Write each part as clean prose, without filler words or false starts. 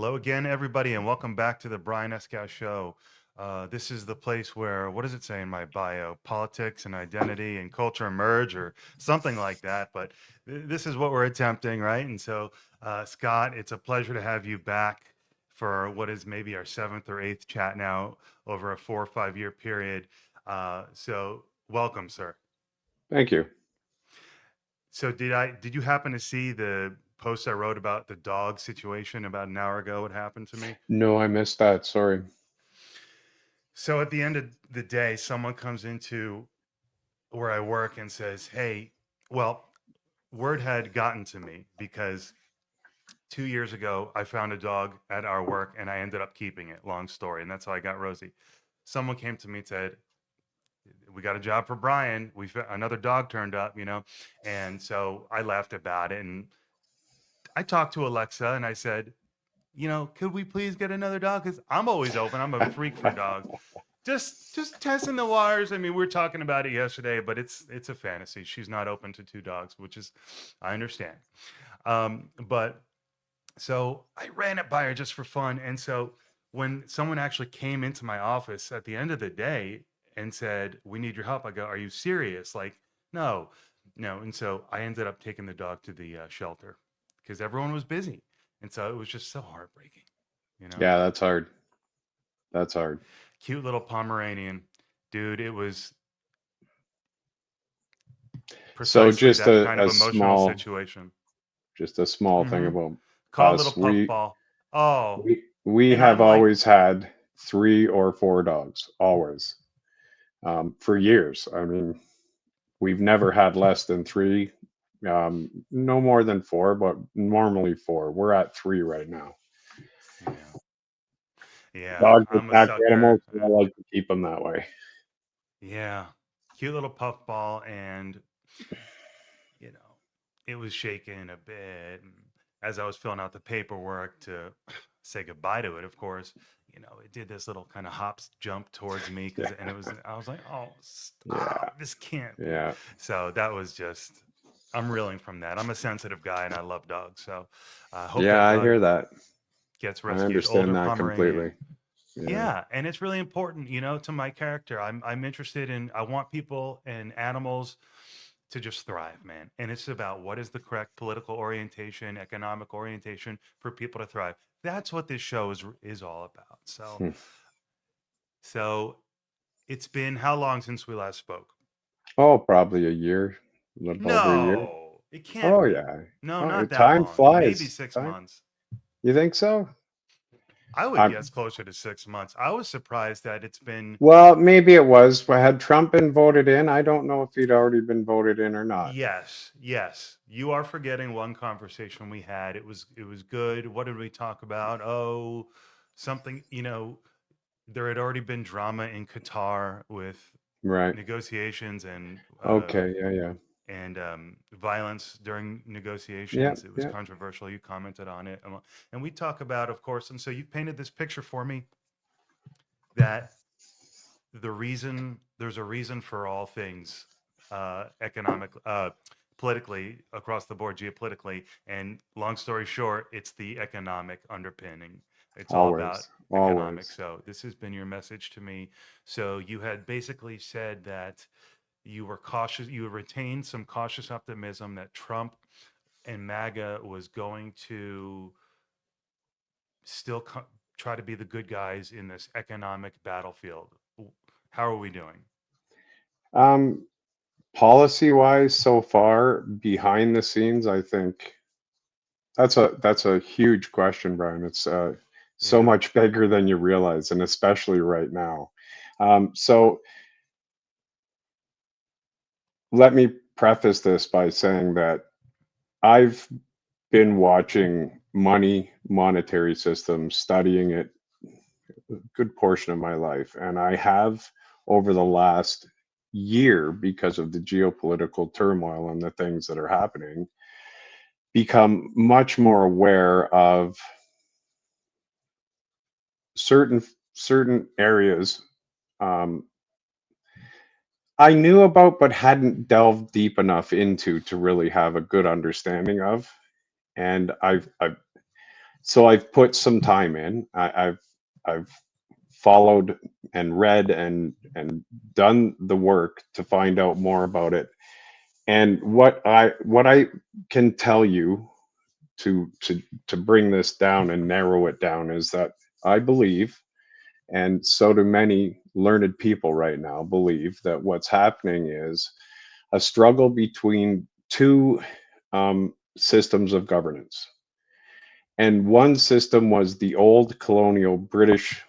Hello again, everybody, and welcome back to the Brian Escow Show. This is the place where, what does it say in my bio? Politics and identity and culture merge, or something like that. But this is what we're attempting, right? And so, Scott, it's a pleasure to have you back for what is maybe our seventh or eighth chat now over a 4 or 5 year period. So, welcome, sir. Thank you. So, did you happen to see the post I wrote about the dog situation about an hour ago? What happened to me? No, I missed that. Sorry. So at the end of the day, someone comes into where I work and says, "Hey, well, word had gotten to me because 2 years ago I found a dog at our work and I ended up keeping it. Long story, and that's how I got Rosie." Someone came to me and said, "We got a job for Brian. Another dog turned up, and so I laughed about it and I talked to Alexa and I said, could we please get another dog? Because I'm always open. I'm a freak for dogs. Just testing the waters. I mean, we were talking about it yesterday, but it's a fantasy. She's not open to two dogs, which is I understand. But so I ran it by her just for fun. And so when someone actually came into my office at the end of the day and said, "We need your help," I go, "Are you serious?" Like, no, no. And so I ended up taking the dog to the shelter because everyone was busy. And so it was just so heartbreaking, you know? Yeah, that's hard. That's hard. Cute little Pomeranian. Dude, it was So precisely just that a, kind of a emotional small, situation. just a small thing Hmm. about Call it little us. puffball. Oh, We and have I'm like, always had 3 or 4 dogs, always, for years. I mean, we've never had less than three, no more than four, but normally four. We're at three right now. yeah, yeah, Dogs are I'm a pack sucker. animals, so I like to keep them that way. Yeah, cute little puffball, and you know, it was shaking a bit. And as I was filling out the paperwork to say goodbye to it, of course, it did this little kind of hops jump towards me Yeah, and I was like, "Oh, yeah, stop! This can't be." yeah, So that was just, I'm reeling from that. I'm a sensitive guy and I love dogs, so I hope yeah. that I dog hear that. gets I rescued. Older understand that Pomeranian. completely. Yeah. Yeah, and it's really important, to my character. I'm interested in I want people and animals to just thrive, man. And it's about what is the correct political orientation, economic orientation for people to thrive. That's what this show is all about. So Hmm. so it's been how long since we last spoke? Oh, probably a year, a little over a year. No, it can't Oh be. yeah. No, Oh, not that time long. Maybe flies. six Time. months. You think so? I would I'm guess closer to 6 months. I was surprised that it's been. well, maybe it was. But had Trump been voted in? I don't know if he'd already been voted in or not. Yes, yes. You are forgetting one conversation we had. It was good. What did we talk about? Oh, something, there had already been drama in Qatar with Right. negotiations Okay. Yeah. Yeah. and violence during Yeah. negotiations. It was Yeah. controversial. You commented on it, and we talk about, of course. And so you've painted this picture for me that there's a reason for all things economic politically across the board geopolitically, and long story short, it's the economic underpinning. It's all about Always. economics. Always. So this has been your message to me. So you had basically said that you were cautious, you retained some cautious optimism that Trump and MAGA was going to still try to be the good guys in this economic battlefield. How are we doing? Um, Policy wise, so far behind the scenes, I think that's a huge question, Brian. It's so Yeah. much bigger than you realize, and especially right now. So let me preface this by saying that I've been watching money, monetary systems, studying it a good portion of my life. And I have, over the last year, because of the geopolitical turmoil and the things that are happening, become much more aware of certain certain areas um, I knew about but hadn't delved deep enough into to really have a good understanding of. And I've So I've put some time in. I've followed and read and done the work to find out more about it. And what I can tell you to bring this down and narrow it down is that I believe, and so do many learned people right now believe, that what's happening is a struggle between two systems of governance. And one system was the old colonial British,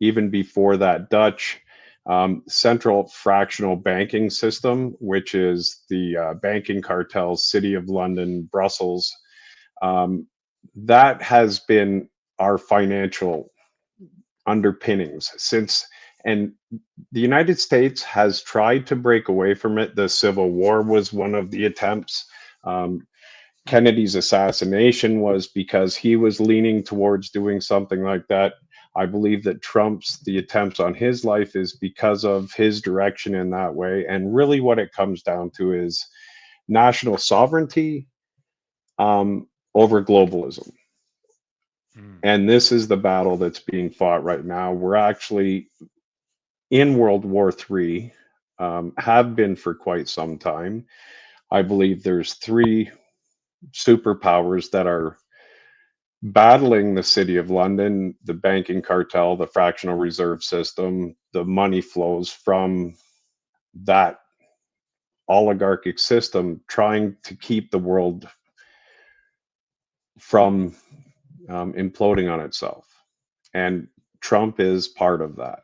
even before that Dutch, central fractional banking system, which is the banking cartels, City of London, Brussels. Um, that has been our financial underpinnings since, and the United States has tried to break away from it. The Civil War was one of the attempts. Um, Kennedy's assassination was because he was leaning towards doing something like that. I believe that Trump's the attempts on his life is because of his direction in that way. And really, what it comes down to is national sovereignty over globalism. Mm. And this is the battle that's being fought right now. We're actually in World War III, have been for quite some time. I believe there's three superpowers that are battling the City of London, the banking cartel, the fractional reserve system, the money flows from that oligarchic system, trying to keep the world from imploding on itself. And Trump is part of that.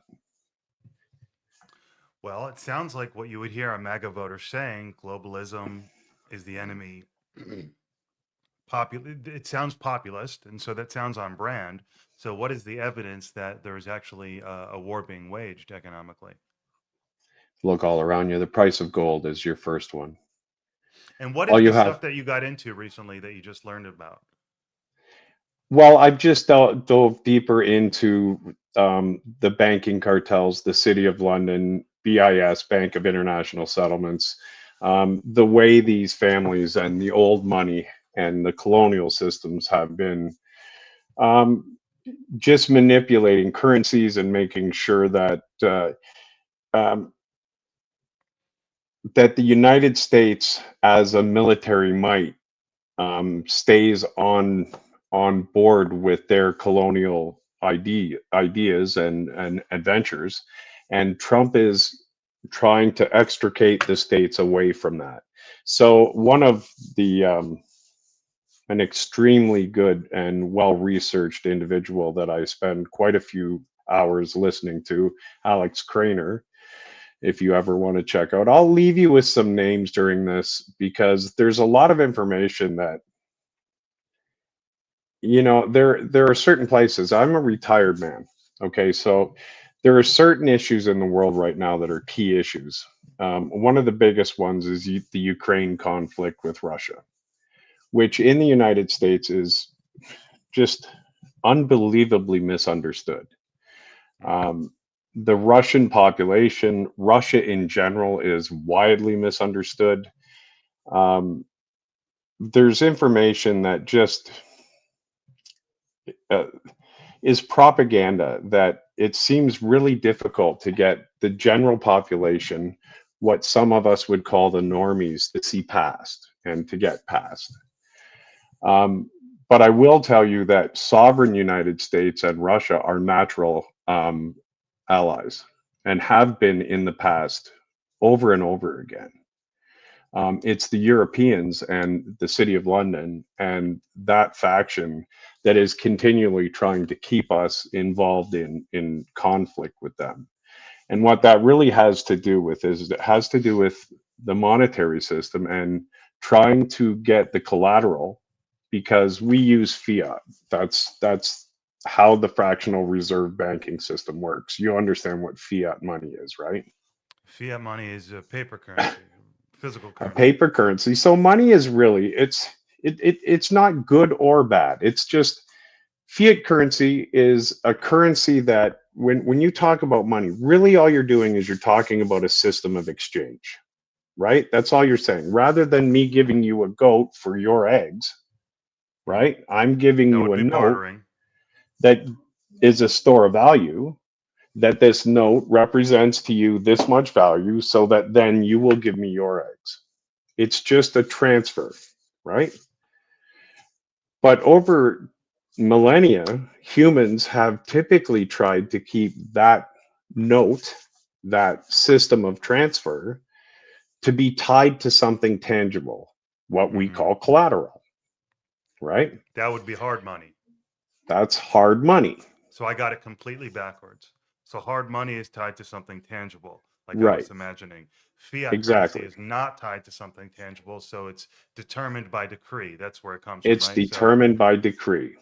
Well, it sounds like what you would hear a MAGA voter saying: globalism is the enemy. It sounds populist, and so that sounds on brand. So, what is the evidence that there is actually a war being waged economically? Look all around you. The price of gold is your first one. And what All is you the have. stuff that you got into recently that you just learned about? Well, I've just dove deeper into the banking cartels, the City of London, BIS, Bank of International Settlements, the way these families and the old money and the colonial systems have been um, just manipulating currencies and making sure um, that the United States, as a military might, stays on board with their colonial ideas and adventures, and Trump is trying to extricate the states away from that. So one of the an extremely good and well researched individual that I spend quite a few hours listening to, Alex Craner, if you ever want to check out. I'll leave you with some names during this because there's a lot of information that, there are certain places. I'm a retired man. Okay, so there are certain issues in the world right now that are key issues. One of the biggest ones is the Ukraine conflict with Russia, which in the United States is just unbelievably misunderstood. Mm. Um, the Russian population, Russia in general, is widely misunderstood. Um, there's information that just uh, is propaganda that it seems really difficult to get the general population, what some of us would call the normies, to see past and to get past. Um, but I will tell you that sovereign United States and Russia are natural allies and have been in the past over and over again. It's the Europeans and the City of London and that faction that is continually trying to keep us involved in conflict with them. And what that really has to do with is it has to do with the monetary system and trying to get the collateral because we use fiat. That's how the fractional reserve banking system works. You understand what fiat money is, right? Fiat money is a paper currency, physical A currency. paper currency. So money is really it's not good or bad. It's just fiat currency is a currency that when you talk about money, really all you're doing is you're talking about a system of exchange, right? That's all you're saying. Rather than me giving you a goat for your eggs, right? I'm giving That you would a be note bartering. that is a store of value, that this note represents to you this much value so that then you will give me your eggs. It's just a transfer, right? But over millennia, humans have typically tried to keep that note, that system of transfer, to be tied to something tangible, what we Hmm. call collateral, right? That would be hard money. That's hard money, So I got it completely backwards. So hard money is tied to something tangible, like I right? was imagining. Fiat currency Exactly. is not tied to something tangible, so it's determined by decree. That's where it comes from, It's right? So determined by decree.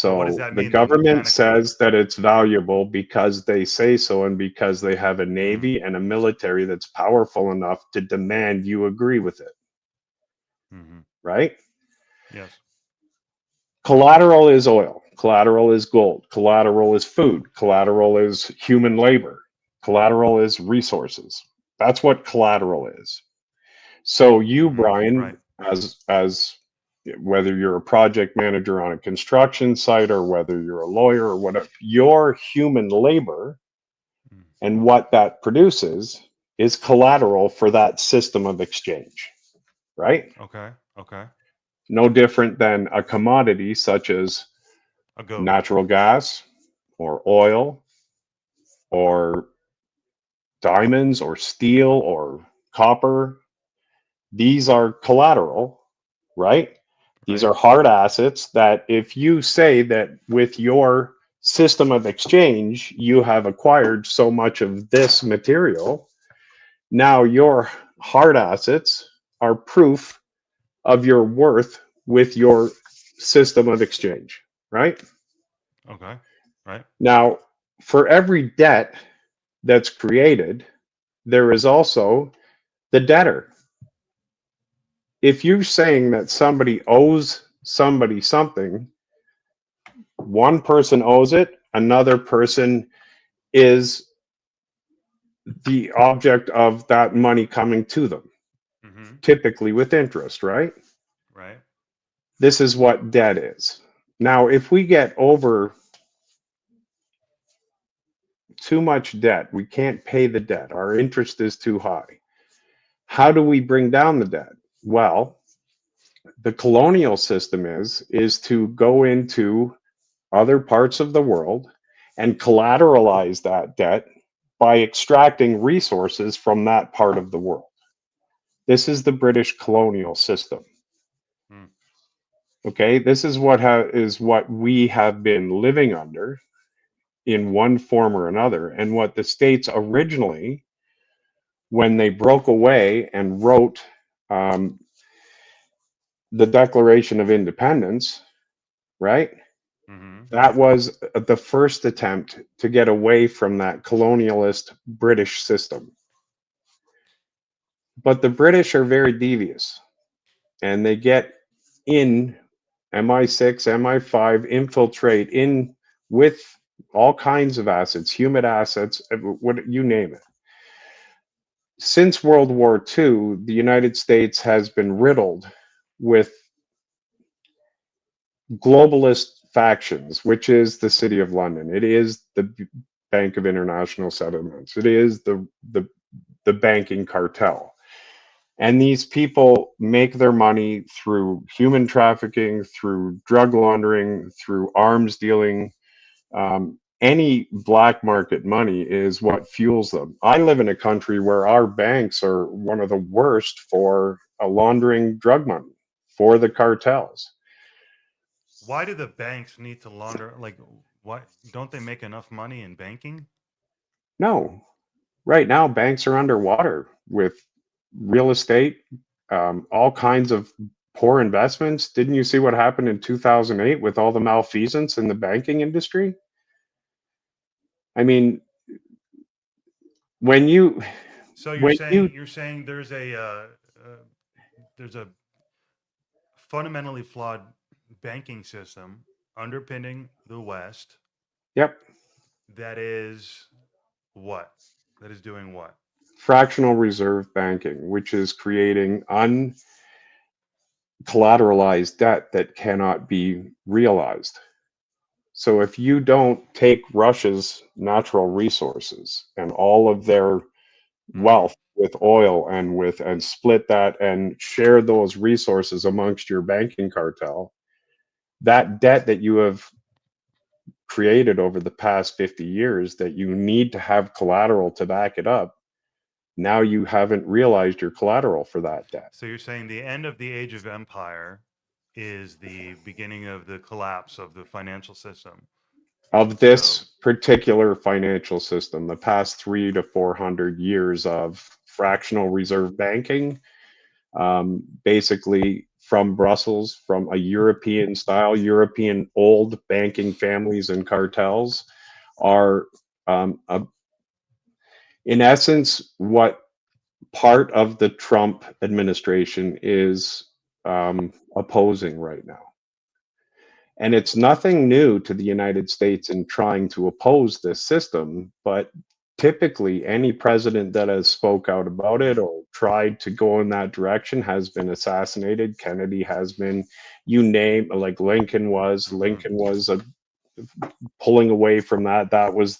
so what does So that the mean though government mechanically? says that it's valuable because they say so and because they have a Mm, navy and a military that's powerful enough to demand you agree with it, hmm. right? Yes. Collateral is oil, collateral is gold, collateral is food, collateral is human labor, collateral is resources. That's what collateral is. So you, Hmm. Brian, Right. as whether you're a project manager on a construction site or whether you're a lawyer or whatever, your human labor Mm. and what that produces is collateral for that system of exchange, right? Okay. Okay. No different than a commodity such as A goat. natural gas or oil or diamonds or steel or copper. These are collateral, right? These Right. are hard assets that if you say that with your system of exchange, you have acquired so much of this material, now your hard assets are proof of your worth with your system of exchange, right? Okay. Right. Now, for every debt that's created, there is also the debtor. If you're saying that somebody owes somebody something, one person owes it, another person is the object of that money coming to them, Hmm. typically with interest, right? Right. This is what debt is. Now, if we get over too much debt, we can't pay the debt, our interest is too high. How do we bring down the debt? Well, the colonial system is to go into other parts of the world and collateralize that debt by extracting resources from that part of the world. This is the British colonial system. Mm. Okay, this is what we have been living under in one form or another, and what the states originally, when they broke away and wrote um, the Declaration of Independence, right? Hmm. That was the first attempt to get away from that colonialist British system. But the British are very devious and they get in MI6, MI5, infiltrate in with all kinds of assets, human assets, what you name it. Since World War II, the United States has been riddled with globalist factions, which is the City of London. It is the Bank of International Settlements. It is the banking cartel. And these people make their money through human trafficking, through drug laundering, through arms dealing. Any black market money is what fuels them. I live in a country where our banks are one of the worst for laundering drug money for the cartels. Why do the banks need to launder? Like, why don't they make enough money in banking? No, right now banks are underwater with real estate, all kinds of poor investments. Didn't you see what happened in 2008 with all the malfeasance in the banking industry? I mean, when you So you're when saying you you're saying there's a fundamentally flawed banking system underpinning the West yep, that is what? That is doing what? fractional reserve banking, which is creating collateralized debt that cannot be realized. So if you don't take Russia's natural resources and all of their Mm. wealth with oil and split that and share those resources amongst your banking cartel, that debt that you have created over the past 50 years that you need to have collateral to back it up, now you haven't realized your collateral for that debt. So you're saying the end of the age of empire is the beginning of the collapse of the financial system. Of So, this particular financial system, the past 300 to 400 years of fractional reserve banking, basically from Brussels, from a European style, European old banking families and cartels, are in essence what part of the Trump administration is opposing right now. And it's nothing new to the United States in trying to oppose this system, but typically any president that has spoke out about it or tried to go in that direction has been assassinated. Kennedy has been, you name, like mhm. Lincoln was pulling away from that. That was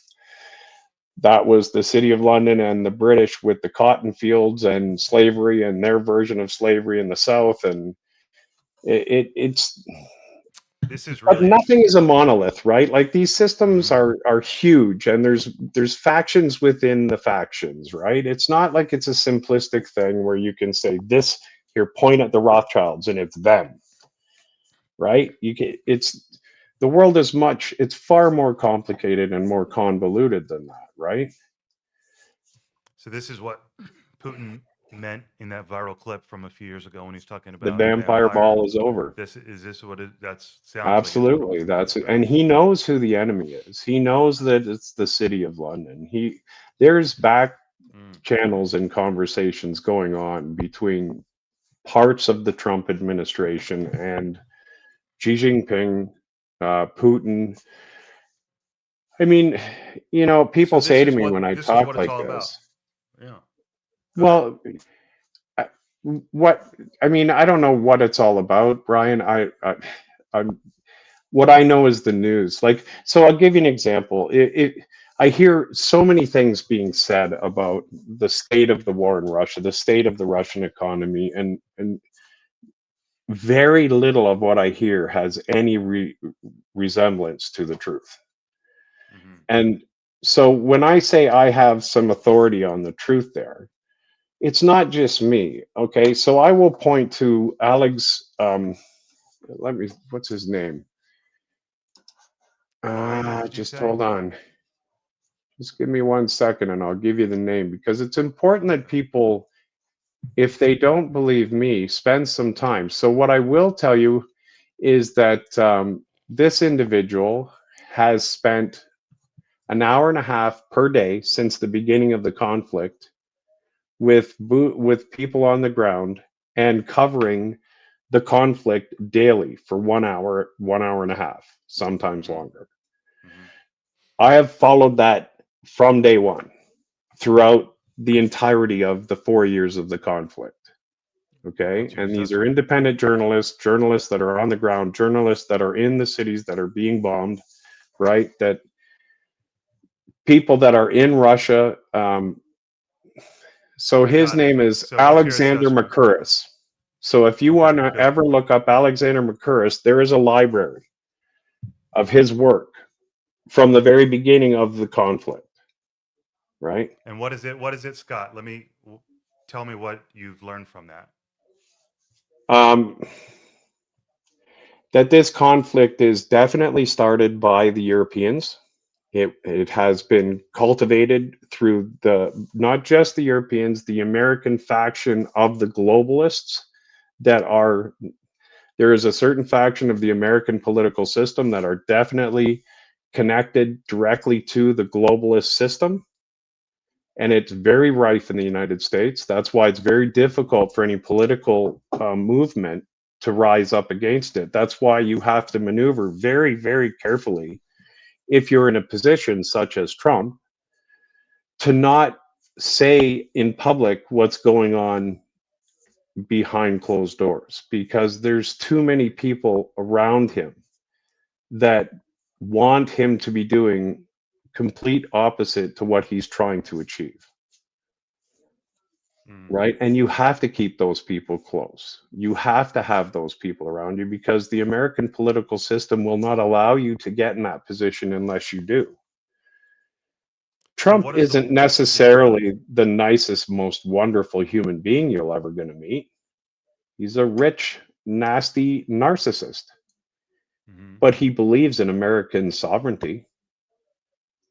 the City of London and the British with the cotton fields and slavery and their version of slavery in the South. And it's, This is but really nothing is a interesting. monolith, right? Like these systems Mhm. are huge, and there's factions within the factions, right? It's not like it's a simplistic thing where you can say this here, point at the Rothschilds, and it's them, right? You can, it's the world is much, it's far more complicated and more convoluted than that, right? So this is what Putin meant in that viral clip from a few years ago when he's talking The about vampire vampire. ball is over. This is this what it that sounds like it's what it Absolutely. was about, That's it. right? And he knows who the enemy is. He knows that it's the City of London. There's back Mm. channels and conversations going on between parts of the Trump administration and Xi Jinping, Putin. I mean, So people say to me when I this is what talk it's like all about. this, Yeah. Go ahead. well, I- what I mean, I don't know what it's all about, Brian. I'm what I know is the news. Like, so I'll give you an example. I hear so many things being said about the state of the war in Russia, the state of the Russian economy, and very little of what I hear has any resemblance to the truth. Hmm. And so when I say I have some authority on the truth there, it's not just me. Okay. So I will point to Alex, what's his name? Why did you Just say? hold on. Just give me 1 second and I'll give you the name because it's important that Okay. people, if they don't believe me, spend some time. So, what I will tell you is that this individual has spent an hour and a half per day since the beginning of the conflict with people on the ground and covering the conflict daily for 1 hour, 1 hour and a half, sometimes Hmm. longer. Hmm. I have followed that from day one throughout the entirety of the 4 years of the conflict. Okay. What's your And these are assessment? independent journalists, journalists that are on the ground, journalists that are in the cities that are being bombed, right? That people that are in Russia. So I his got it. name is So what's your Alexander assessment? Makuris. So if you want Okay, to good. ever look up Alexander Makuris, there is a library of his work from the very beginning of the conflict, right? And what is it? What is it, Scott? Tell me what you've learned from that. Um, that this conflict is definitely started by the Europeans. It has been cultivated through the not just the Europeans, the American faction of the globalists that are there is a certain faction of the American political system that are definitely connected directly to the globalist system. And it's very rife in the United States. That's why it's very difficult for any political movement to rise up against it. That's why you have to maneuver very, very carefully if you're in a position such as Trump to not say in public what's going on behind closed doors because there's too many people around him that want him to be doing complete opposite to what he's trying to achieve. Mm. Right. And you have to keep those people close. You have to have those people around you because the American political system will not allow you to get in that position unless you do. So Trump what is isn't the yeah? Go ahead. necessarily the nicest, most wonderful human being you're ever going to meet. He's a rich, nasty narcissist, Hmm. but he believes in American sovereignty.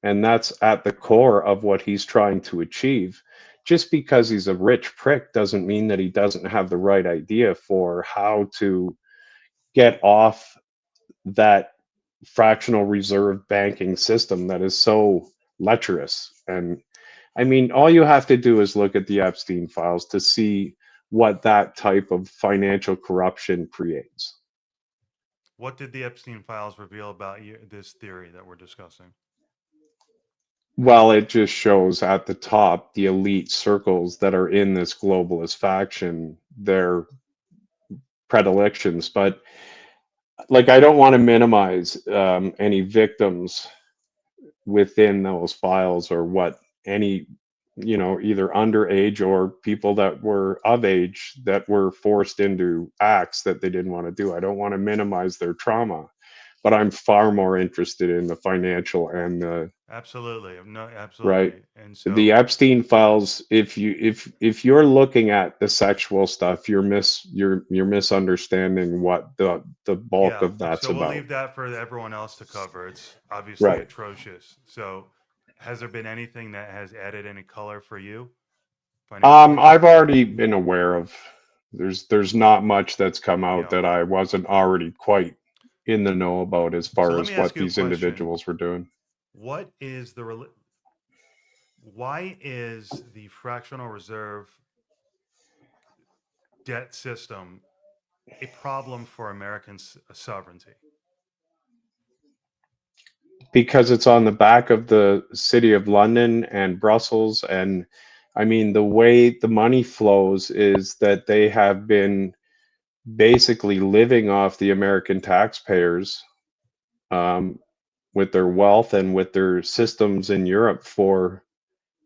And that's at the core of what he's trying to achieve. Just because he's a rich prick doesn't mean that he doesn't have the right idea for how to get off that fractional reserve banking system that is so lecherous. And I mean, all you have to do is look at the Epstein files to see what that type of financial corruption creates. What did the Epstein files reveal about this theory that we're discussing? Well, it just shows at the top the elite circles that are in this globalist faction, their predilections. But like, I don't want to minimize any victims within those files or what any, either underage or people that were of age that were forced into acts that they didn't want to do. I don't want to minimize their trauma, but I'm far more interested in the financial and the Absolutely. No, right. absolutely. And The so, Epstein files, if you're looking at the sexual stuff, you're misunderstanding what the bulk yeah. of that's So we'll about. leave that for everyone else to cover. It's obviously Right. atrocious. So, has there been anything that has added any color for you financially? I've already been aware of there's not much that's come out Yeah. that I wasn't already quite in the know about as So far let me as what ask you a these question. individuals were doing. What is why is the fractional reserve debt system a problem for American sovereignty? Because it's on the back of the city of London and Brussels. And I mean, the way the money flows is that they have been basically living off the American taxpayers, um, with their wealth and with their systems in Europe for,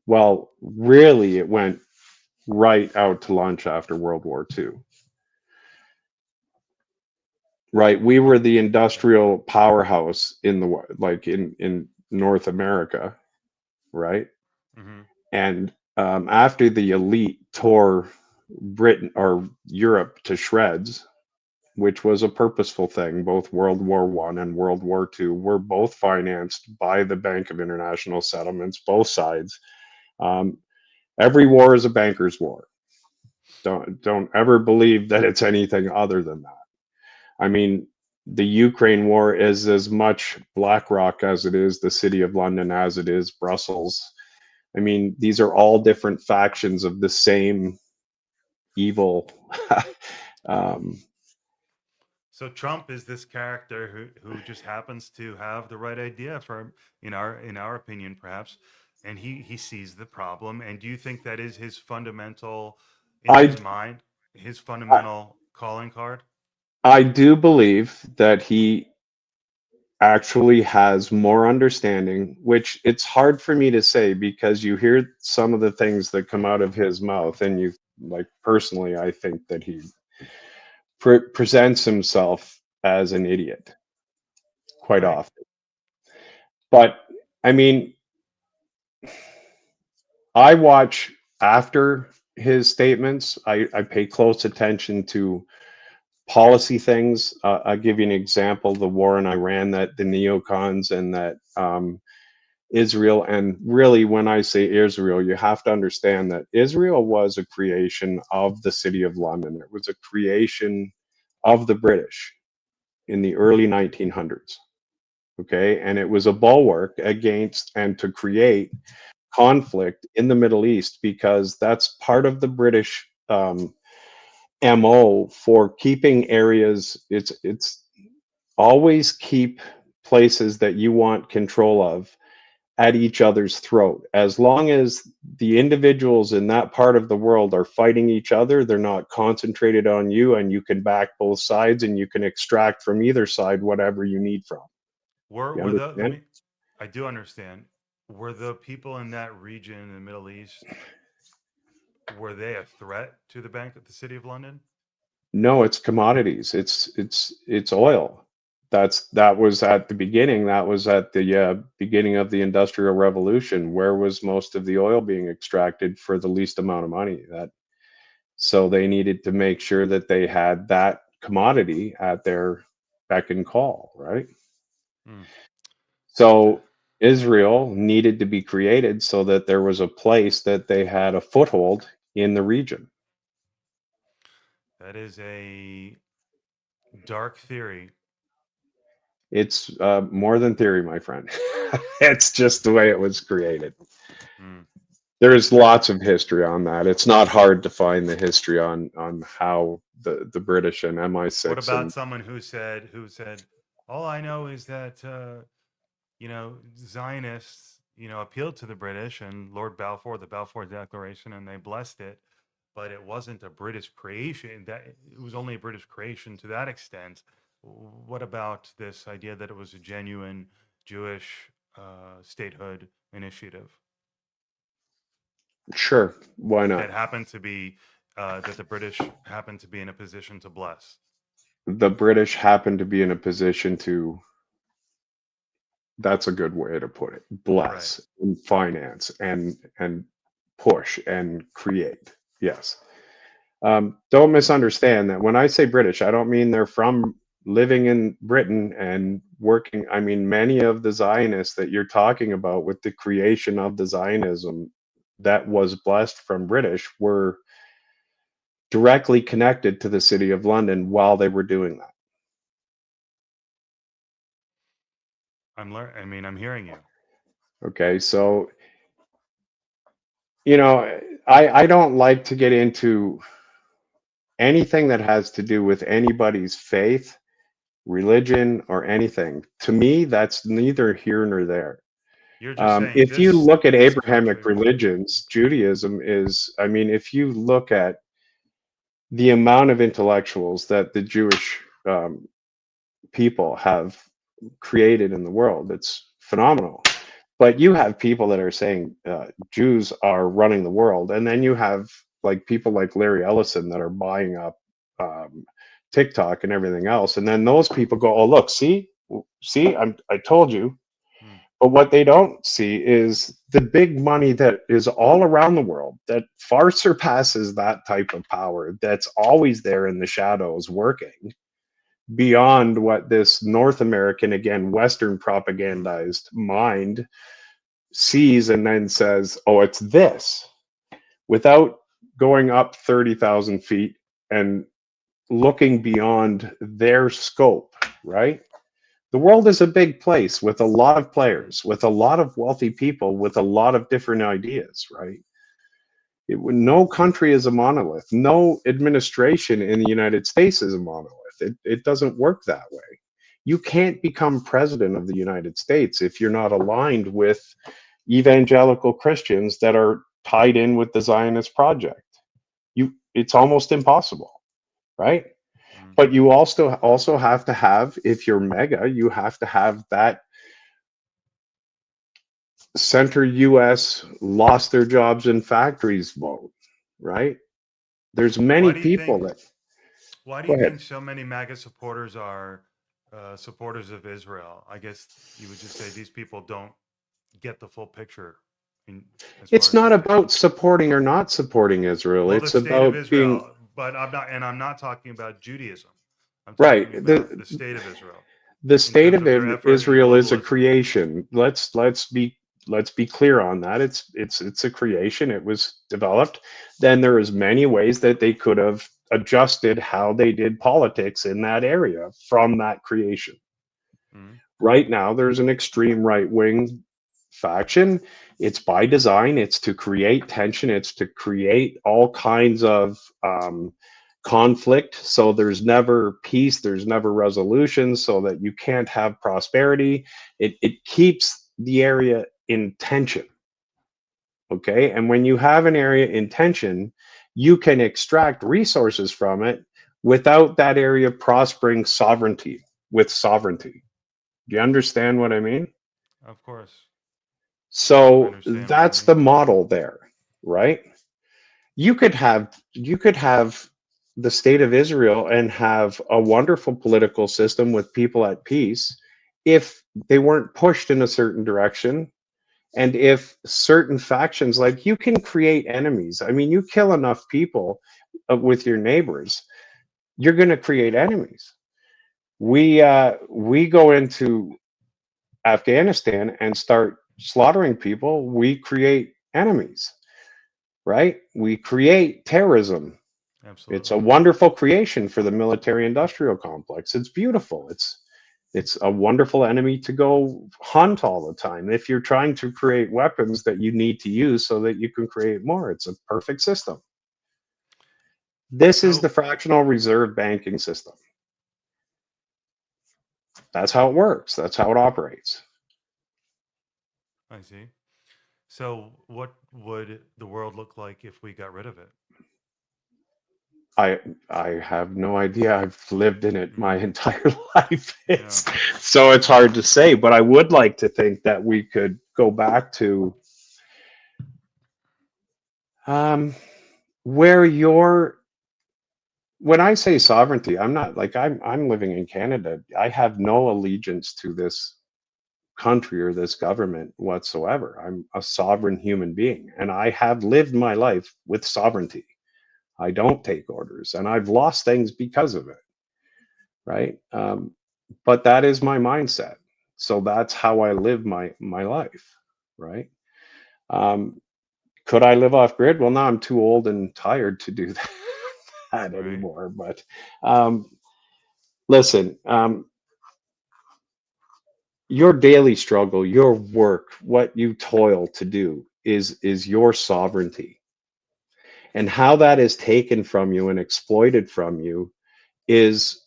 well, really, it went right out to lunch after World War II. Right, we were What? the Yeah. industrial powerhouse in like in North America, right? Hmm. And after the elite tore Britain or Europe to shreds, which was a purposeful thing, both World War One and World War Two were both financed by the Bank of International Settlements, both sides. Um, every war is a banker's war. Don't ever believe that it's anything other than that. I mean, the Ukraine war is as much BlackRock as it is the City of London, as it is Brussels. I mean, these are all different factions of the same evil. um, So Trump is this character who just happens to have the right idea for in our opinion perhaps, and he sees the problem. And do you think that is his fundamental in I, his mind, his I fundamental calling card? I do believe that he actually has more understanding, which it's hard for me to say because you hear some of the things that come out of his mouth, and you like personally, I think that he presents himself as an idiot quite Right. often. But I mean, I watch after his statements. I pay close attention to policy things. I'll give you an example: the war in Iran, that the neocons and that Israel. And really, when I say Israel, you have to understand that Israel was a creation of the City of London. It was a creation of the British in the early 1900s. Okay, and it was a bulwark against and to create conflict in the Middle East because that's part of the British MO for keeping areas. It's always keep places that you want control of at each other's throat. As long as the individuals in that part of the world are fighting each other, they're not concentrated on you, and you can back both sides and you can extract from either side whatever you need from. You were the let understand? me I do understand. Were the people in that region in the Middle East, were they a threat to the bank at the City of London? No, it's commodities. It's oil. That was at the beginning. That was at the beginning of the Industrial Revolution. Where was most of the oil being extracted for the least amount of money? That so they needed to make sure that they had that commodity at their beck and call, right? Hmm. So Israel needed to be created so that there was a place that they had a foothold in the region. That is a dark theory. It's more than theory, my friend. It's just the way it was created. Hmm. There's I lots of history on that. It's not hard to find the history on how the British and What MI6 about and someone who said, all I know is that Zionists, appealed to the British and Lord Balfour, the Balfour Declaration, and they blessed it, but it wasn't a British creation. That it was only a British creation to that extent. What about this idea that it was a genuine Jewish statehood initiative sure, why that not? happened to be that the British happened to be in a position to bless? The British happen to be in a position to, that's a good way to put it, Right. bless and finance and push and create. Yes. Don't misunderstand that when I say British, I don't mean they're from living in Britain and working. I mean, many of the Zionists that you're talking about with the creation of the Zionism that was blessed from British were directly connected to the City of London while they were doing that. I'm hearing you. Okay, so you know, I don't like to get into anything that has to do with anybody's faith, religion, or anything. To me, that's neither here nor there. You're just saying If you this look at this Abrahamic country. religions, Judaism is, I mean, if you look at the amount of intellectuals that the Jewish people have created in the world, it's phenomenal. But you have people that are saying Jews are running the world, and then you have like people like Larry Ellison that are buying up um, TikTok and everything else, and then those people go, "Oh, look, see, I told you." Hmm. But what they don't see is the big money that is all around the world that far surpasses that type of power that's always there in the shadows working beyond what this North American, again, Western propagandized mind sees and then says, oh, it's this, without going up 30,000 feet and looking beyond their scope, right? The world is a big place with a lot of Hmm. players, with a lot of wealthy people, with a lot of different ideas, right? Hmm. No country is a monolith. No administration in the United States is a monolith. It doesn't work that way. You can't become president of the United States if you're not aligned with evangelical Christians that are tied in with the Zionist project. It's almost impossible, right? Hmm. But you also have to have, if you're mega, you have to have that center US lost their jobs in factories vote, right? There's Why many do you think? people that Why do go you ahead. think so many MAGA supporters are supporters of Israel? I guess you would just say these people don't get the full picture, in as far It's as the not state. about supporting or not supporting Israel. Well, the It's state of about being Israel, but I'm not talking about Judaism. I'm right. talking about the state of Israel The in state terms of of their effort in Israel is a globalism. creation. Let's be clear on that. It's a creation. It was developed. Then there is many ways that they could have adjusted how they did politics in that area from that creation. Mhm. Right now, there's an extreme right wing faction. It's by design. It's to create tension. It's to create all kinds of conflict. So there's never peace. There's never resolution. So that you can't have prosperity. It keeps the area in tension. Okay. And when you have an area in tension, you can extract resources from it without that area prospering sovereignty with sovereignty. Do you understand what I mean? Of course, I So understand what you that's mean. the model there, right? You could have the state of Israel and have a wonderful political system with people at peace if they weren't pushed in a certain direction, and if certain factions, like, you can create enemies. I mean, you kill enough people with your neighbors, you're going to create enemies. We go into Afghanistan and start slaughtering people, we create enemies, right? We create terrorism. It's a Absolutely. wonderful creation for the military industrial complex. It's beautiful. It's a wonderful enemy to go hunt all the time. If you're trying to create weapons that you need to use so that you can create more, it's a perfect system. This is the So fractional reserve banking system. That's how it works. That's how it operates. I see. So what would the world look like if we got rid of it? I I have no idea. I've lived in it my Mm, entire life. yeah. So it's hard to say, but I would like to think that we could go back to um, where you're. When I say sovereignty, I'm not like I'm living in Canada. I have no allegiance to this country or this government whatsoever. I'm a sovereign human being, and I have lived my life with sovereignty. I don't take orders, and I've lost things because of it, right? But that is my mindset. So that's how I live my life, right? Um, could I live off grid? Well, now I'm too old and tired to do that Right. anymore. But um, listen, your daily struggle, your work, what you toil to do is your sovereignty. And how that is taken from you and exploited from you is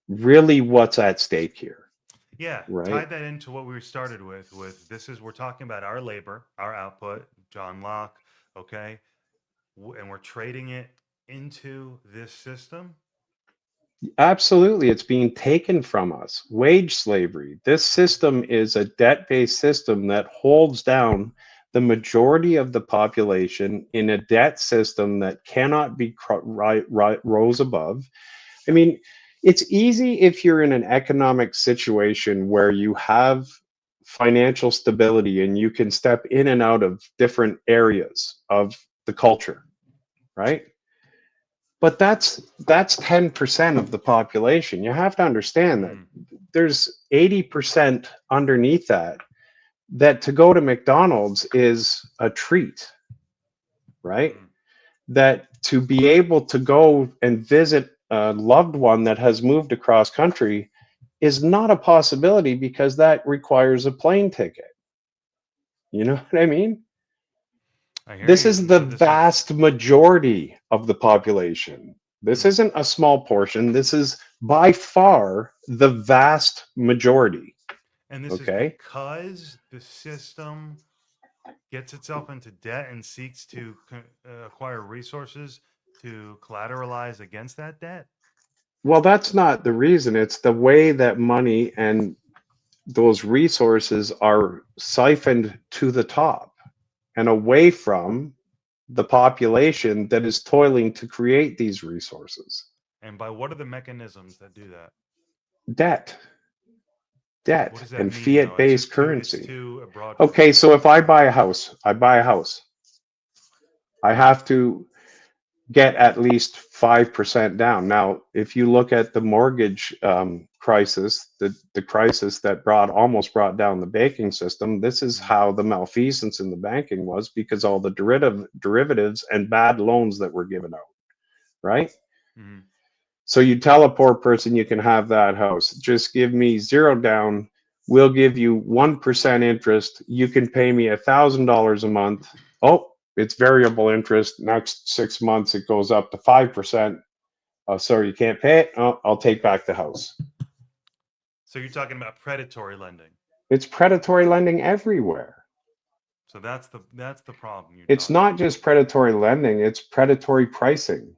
really what's at stake here, Yeah. Tie right? that into what we started with this is we're talking about our labor, our output, John Locke, okay? And we're trading it into this system. Absolutely, it's being taken from us. Wage slavery. This system is a debt-based system that holds down the majority of the population in a debt system that cannot be rose above. I mean, it's easy if you're in an economic situation where you have financial stability and you can step in and out of different areas of the culture, right? But that's 10% of the population. You have to understand that Mm, there's 80% underneath that to go to McDonald's is a treat, right? mm. That to be able to go and visit a loved one that has moved across country is not a possibility because that requires a plane ticket. You know what I mean? I hear This you. is And the so this is, vast majority of the population. This mm, isn't a small portion. This is by far the vast majority. and this is Okay. because the system gets itself into debt and seeks to acquire resources to collateralize against that debt. Well, that's not the reason. It's the way that money and those resources are siphoned to the top and away from the population that is toiling to create these resources. And by what are the mechanisms that do that? Debt, What debt, does that and mean though? It's fiat-based just too it's currency. too broad for Okay, me. so if I buy a house, I have to get at least 5% down. Now, if you look at the mortgage crisis, the crisis that almost brought down the banking system, this is Mm, how the malfeasance in the banking was because all the derivatives and bad loans that were given out, right? mm. So you tell a poor person you can have that house, just give me zero down. We'll give you 1% interest. You can pay me $1,000 a month. Oh, it's variable interest. Next 6 months, it goes up to 5%. Oh, sorry, you can't pay it. Oh, I'll take back the house. So you're talking about predatory lending. It's predatory lending everywhere. So that's the problem you're It's talking not about. just predatory lending, it's predatory pricing.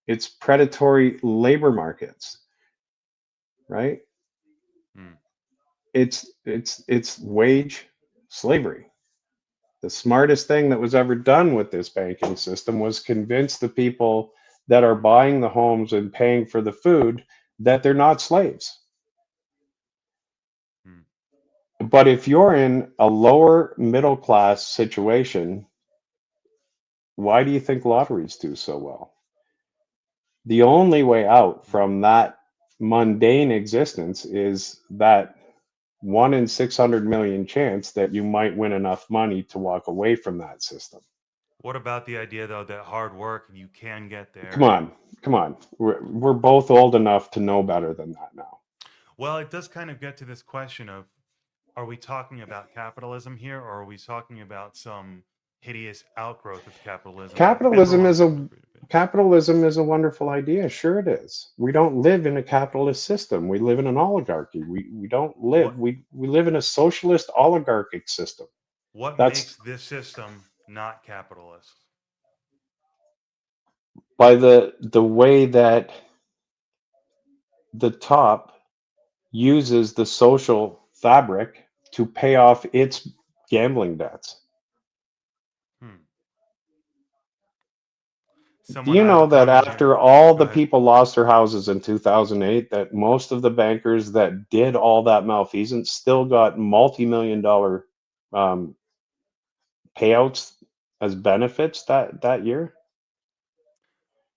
It's predatory labor markets, right? Hmm. It's wage slavery. The smartest thing that was ever done with this banking system was convince the people that are buying the homes and paying for the food that they're not slaves. Hmm. But if you're in a lower middle class situation, why do you think lotteries do so well? The only way out Hmm. from that mundane existence is that 1 in 600 million chance that you might win enough money to walk away from that system. What about the idea though that hard work you can get Come there? on, come on. We're both old enough to know better than that now. Well, it does kind of get to this question of, are we talking about capitalism here, or are we talking about some hideous outgrowth of capitalism that Capitalism everyone is would a agree to be? capitalism is a wonderful idea. Sure it is. We don't live in a capitalist system. We live in an oligarchy. We don't live. What We live in a socialist oligarchic system. what That's makes this system not capitalist? by the way that the top uses the social fabric to pay off its gambling debts. Hmm. Do Someone you had to know that come in here. after all Go the ahead. people lost their houses in 2008, that most of the bankers that did all that malfeasance still got multi-million dollar um, payouts as benefits that year?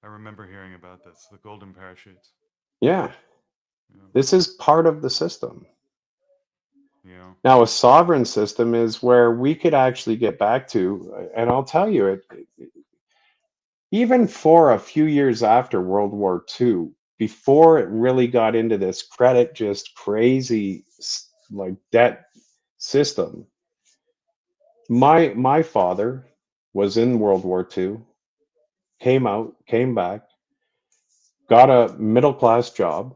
I remember hearing about this, the golden parachutes. Yeah, Yeah. this is part of the system. Yeah. Now, a sovereign system is where we could actually get back to, and I'll tell you, even for a few years after World War II, before it really got into this credit just crazy like debt system, my father was in World War II, came out, came back, got a middle class job,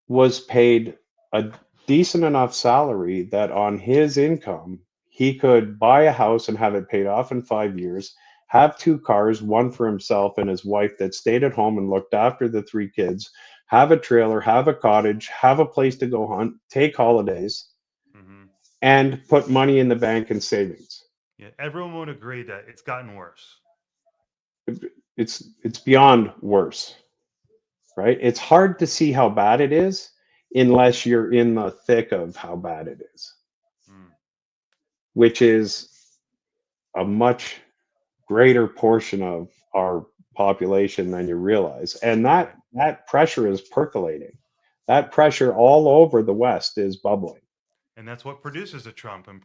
was paid a decent enough salary that on his income, he could buy a house and have it paid off in 5 years, have two cars, one for himself and his wife that stayed at home and looked after the three kids, have a trailer, have a cottage, have a place to go hunt, take holidays, Hmm. and put money in the bank and savings. Yeah. Everyone would agree that it's gotten worse. It's beyond worse, right? It's hard to see how bad it is unless you're in the thick of how bad it is, Mm. which is a much greater portion of our population than you realize. And that Right. that pressure is percolating. That pressure all over the West is bubbling. And that's what produces a Trump, and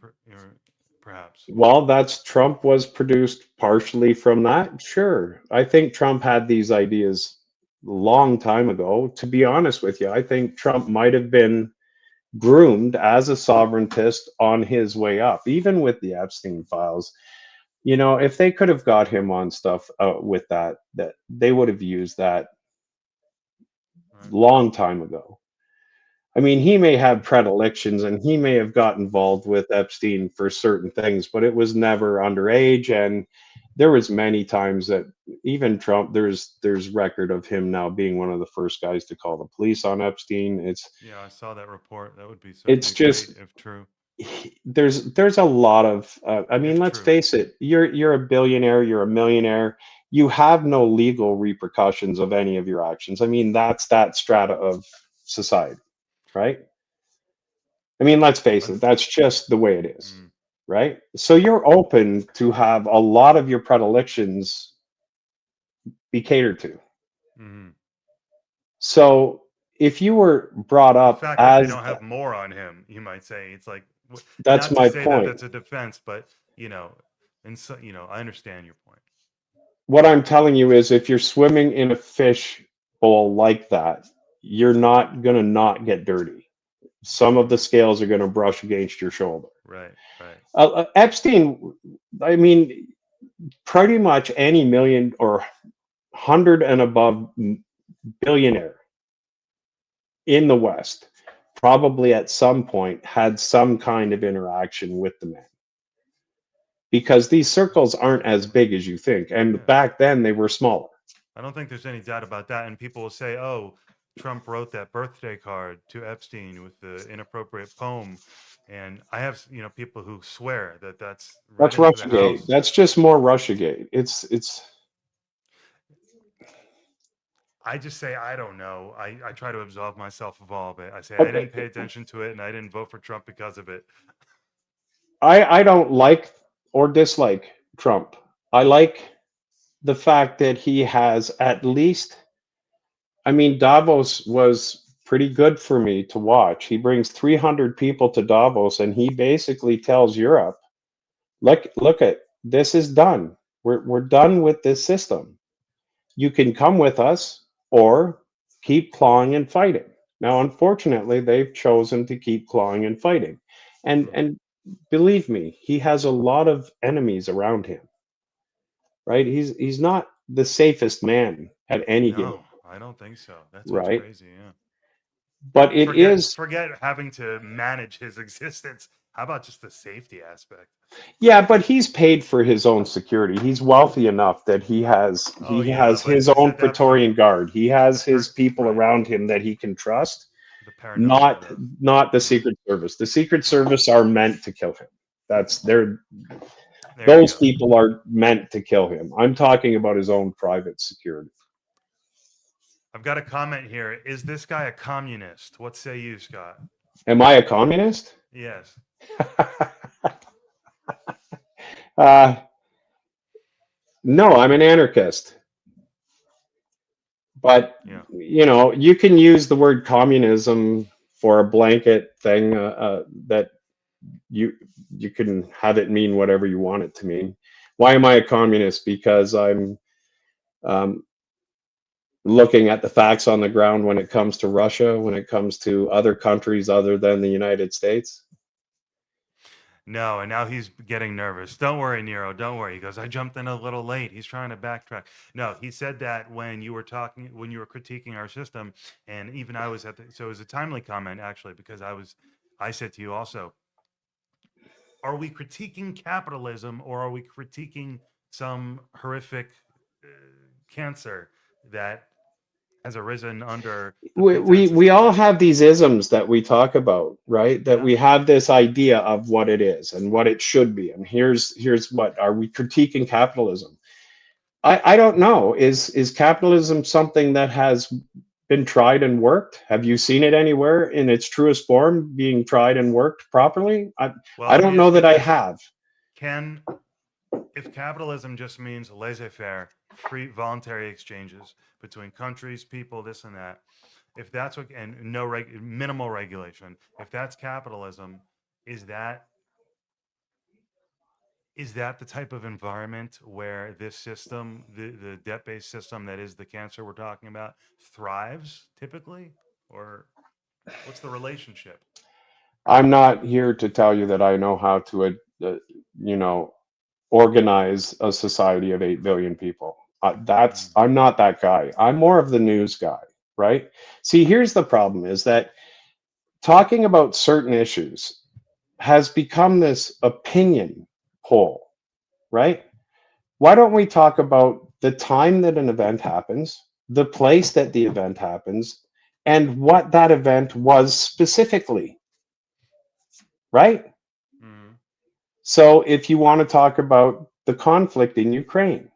perhaps. Well, that's Trump was produced partially from that. Sure. I think Trump had these ideas a long time ago. To be honest with you, I think Trump might have been groomed as a sovereigntist on his way up, even with the Epstein files. You know, if they could have got him on stuff with that they would have used that Right. long time ago. I mean, he may have predilections and he may have got involved with Epstein for certain things, but it was never underage. And there was many times that even Trump, there's record of him now being one of the first guys to call the police on Epstein. Yeah, I saw that report. That would be It's certainly great just if true. there's a lot of I mean, If let's true. face it, you're a billionaire, you're a millionaire, you have no legal repercussions of any of your actions. I mean, that's that strata of society, right? I mean, let's face Un- it, that's just the way it is, mm, right? So you're open to have a lot of your predilections be catered to. mhm. So if you were brought The up fact that they as don't have more on him, you might say, it's like, that's not to my say that point. that's a defense, but and so, I understand your point. What I'm telling you is if you're swimming in a fish bowl like that, you're not going to not get dirty. Some of the Hmm. scales are going to brush against your shoulder. Right. Right. Epstein, I mean, pretty much any million or hundred and above billionaire in the West probably at some point had some kind of interaction with the man. because these circles aren't as big as you think. And Yeah. back then they were smaller. I don't think there's any doubt about that. And people will say, "Oh, Trump wrote that birthday card to Epstein with the inappropriate poem," and I have people who swear that that's read That's into the Russiagate. house. That's just more Russiagate. It's I just say I don't know. I try to absolve myself of all of it. I say I okay. didn't pay attention to it and I didn't vote for Trump because of it. I don't like or dislike Trump. I like the fact that he has at least, I mean, Davos was pretty good for me to watch. He brings 300 people to Davos and he basically tells Europe, look at this is done. We're done with this system. You can come with us or keep clawing and fighting. Now, unfortunately, they've chosen to keep clawing and fighting. Mhm. And believe me, he has a lot of enemies around him, right? He's not the safest man at any given, No, I don't think so. That's what's right? crazy. Yeah. But it Forget is, forget having to manage his existence. How about just the safety aspect? yeah, but he's paid for his own security. He's wealthy enough that Oh he yeah, has but his just own at that point, Praetorian guard. He the has his per people right, around him that he can trust, the paranoia not though. not the Yeah, Secret Service. The Secret right. Service are meant to kill him. That's they're There you those go. people are meant to kill him. I'm talking about his own private security. I've got a comment here. Is this guy a communist? What say you, Scott? Am I a communist? Yes. uh, no, I'm an anarchist. But Yeah. you can use the word communism for a blanket thing that you you can have it mean whatever you want it to mean. Why am I a communist? Because I'm um, looking at the facts on the ground when it comes to Russia, when it comes to other countries other than the United States. No, and now he's getting nervous. Don't worry, Nero. Don't worry. He goes, I jumped in a little late. He's trying to backtrack. No, he said that when you were talking, when you were critiquing our system, and even I was at the, so it was a timely comment actually, because I said to you also, are we critiquing capitalism or are we critiquing some horrific uh, cancer that has arisen under the pretenses We of all have capitalism? these isms that we talk about, right? That Yeah. we have this idea of what it is and what it should be. And here's what are we critiquing capitalism? I don't know. Is capitalism something that has been tried and worked? Have you seen it anywhere in its truest form being tried and worked properly? Well, I let don't me know ask you that I this. have. Can if capitalism just means laissez-faire, free voluntary exchanges between countries, people, this and that, if that's what and minimal regulation, if that's capitalism, is that is that the type of environment where this system, the debt-based system that is the cancer we're talking about, thrives typically? Or what's the relationship? I'm not here to tell you that I know how to, you know, organize a society of 8 billion people. Mm, I'm not that guy. I'm more of the news guy, right? See, here's the problem: is that talking about certain issues has become this opinion poll, right? Why don't we talk about the time that an event happens, the place that the event happens, and what that event was specifically, right? mm, So if you want to talk about the conflict in Ukraine,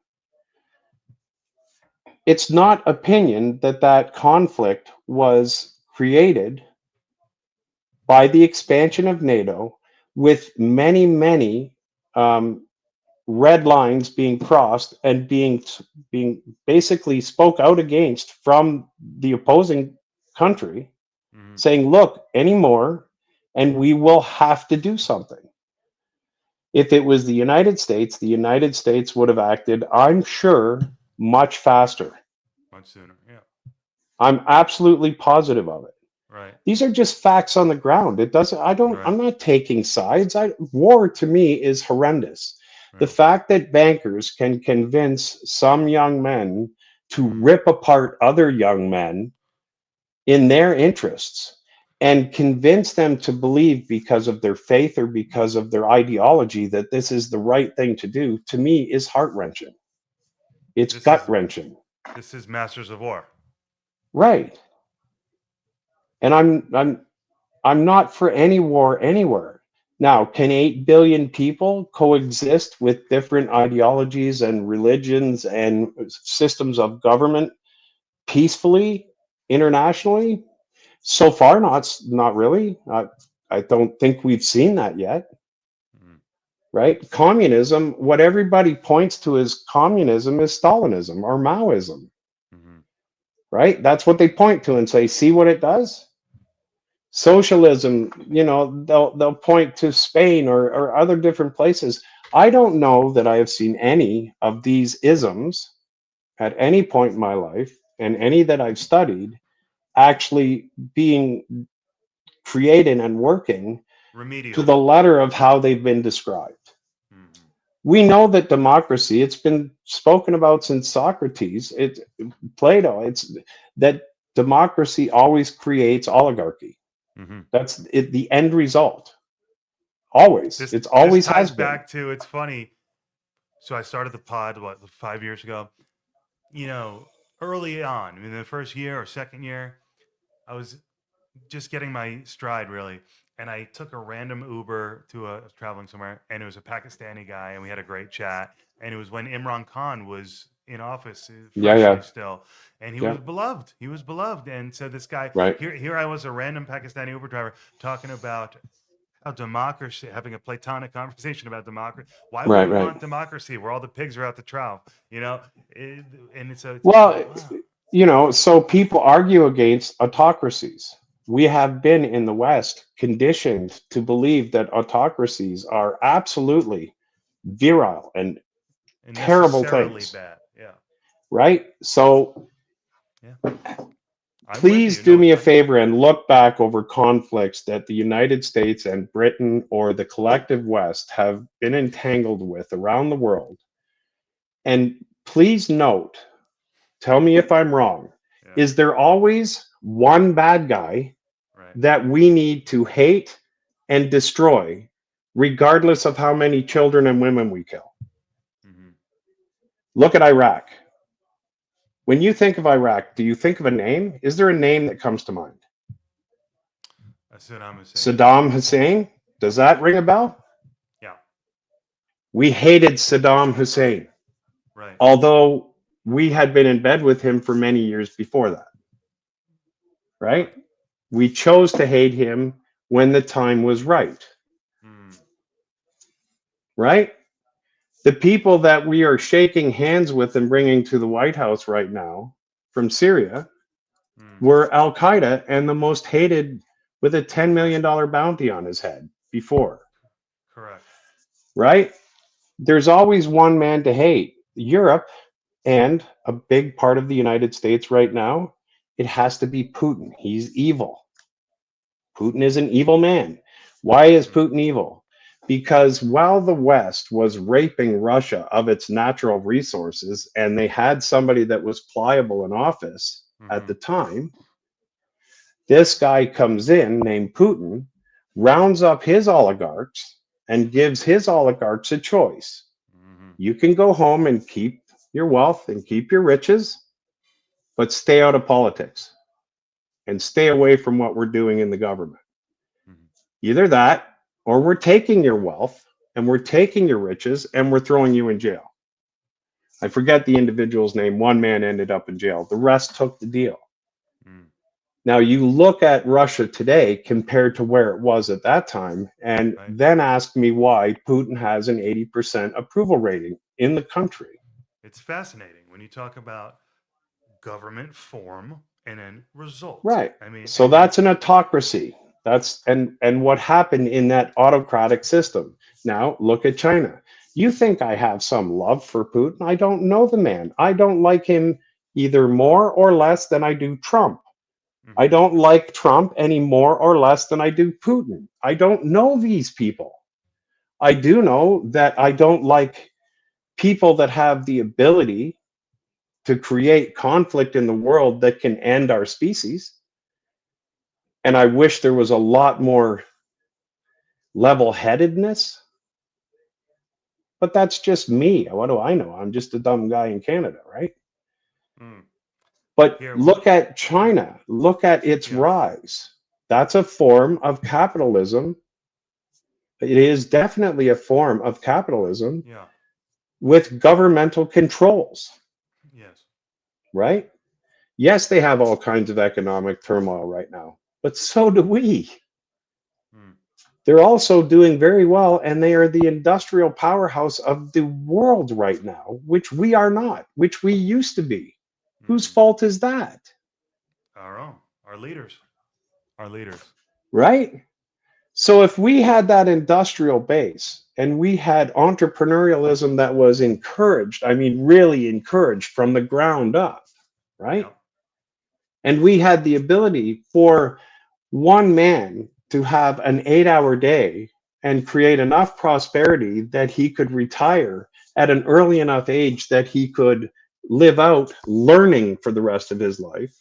it's not opinion that that conflict was created by the expansion of NATO with many, many um, red lines being crossed and being basically spoke out against from the opposing country, mm. saying, "Look, anymore, and we will have to do something." If it was the United States would have acted, I'm sure, much faster. Much sooner. Yeah. I'm absolutely positive of it. Right. These are just facts on the ground. It doesn't, Right. I'm not taking sides. War to me is horrendous. The Yeah. fact that bankers can convince some young men to Mm. rip apart other young men in their interests. and convince them to believe because of their faith or because of their ideology that this is the right thing to do, to me is heart wrenching. It's This gut is wrenching. this is Masters of War. Right. And I'm not for any war anywhere. Now, can 8 billion people coexist with different ideologies and religions and systems of government peacefully internationally? So far, not really. I don't think we've seen that yet, Mm-hmm. right? Communism, what everybody points to as communism is Stalinism or Maoism, Mm-hmm. right? That's what they point to and say, see what it does? Socialism, they'll point to Spain or other different places. I don't know that I have seen any of these isms at any point in my life, and any that I've studied, actually being created and working to Remedial. the letter of how they've been described. Mm-hmm. We know that democracy, it's been spoken about since Socrates, Plato, it's that democracy always creates oligarchy. Mm-hmm. That's it, the end result. Always. It's This always ties has been. back to, it's funny. So I started the pod, what, 5 years ago? You know, early on, in the first year or second year, I was just getting my stride really. And I took a random Uber to I was traveling somewhere, and it was a Pakistani guy, and we had a great chat. And it was when Imran Khan was in office, Yeah, freshly yeah, still, and he yeah. was beloved. He was beloved, and so this guy Right, here I was, a random Pakistani Uber driver, talking about how democracy, having a platonic conversation about democracy. Why would right, we right. want democracy where all the pigs are out the trough? You know, it, and it's like, Well, wow. so people argue against autocracies. We have been in the West conditioned to believe that autocracies are absolutely virile and And terrible necessarily things, bad. Yeah. right? So Yeah. I'm with please you. do No, me a I, favor and look back over conflicts that the United States and Britain or the collective West have been entangled with around the world. And please note, tell me if I'm wrong, yeah. is there always one bad guy Right. that we need to hate and destroy, regardless of how many children and women we kill? Mm-hmm. Look at Iraq. When you think of Iraq, do you think of a name? Is there a name that comes to mind? Saddam Hussein. Saddam Hussein? Does that ring a bell? Yeah. We hated Saddam Hussein, Right. although we had been in bed with him for many years before that, right? Right. We chose to hate him when the time was right, Mm. right? The people that we are shaking hands with and bringing to the White House right now from Syria Mm. were Al Qaeda and the most hated with a $10 Right. million bounty on his head before, Correct. right? There's always one man to hate. Europe and a big part of the United States right now, it has to be Putin. He's evil. Putin is an evil man. Why is Mm. Putin evil? Because while the West was raping Russia of its natural resources, and they had somebody that was pliable in office at Mm-hmm. the time, this guy comes in named Putin, rounds up his oligarchs, and gives his oligarchs a choice. Mm-hmm. You can go home and keep your wealth and keep your riches, but stay out of politics and stay away from what we're doing in the government. Mm-hmm. Either that, or we're taking your wealth and we're taking your riches and we're throwing you in jail. I forget the individual's name. One man ended up in jail, the rest took the deal. Mm. Now, you look at Russia today compared to where it was at that time, and Right. then ask me why Putin has an 80% approval rating in the country. It's fascinating when you talk about government form and then result. Right. I mean, So and that's an autocracy. That's and what happened in that autocratic system. Now look at China. You think I have some love for Putin? I don't know the man. I don't like him either more or less than I do Trump. I mm-hmm. don't like Trump any more or less than I do Putin. I don't know these people. I do know that I don't like people that have the ability to create conflict in the world that can end our species. And I wish there was a lot more level headedness, but that's just me. What do I know? I'm just a dumb guy in Canada, right? Mm. But Here, look at China, look at its yeah, rise. That's a form of capitalism. It is definitely a form of capitalism yeah, with governmental controls, yes. right? Yes, they have all kinds of economic turmoil right now, but so do we. Mm. They're also doing very well, and they are the industrial powerhouse of the world right now, which we are not, which we used to be. Whose Hmm. fault is that? Our own, our leaders. Right? So if we had that industrial base and we had entrepreneurialism that was encouraged, I mean, really encouraged from the ground up, right? Yep. And we had the ability for one man to have an 8-hour day and create enough prosperity that he could retire at an early enough age that he could live out learning for the rest of his life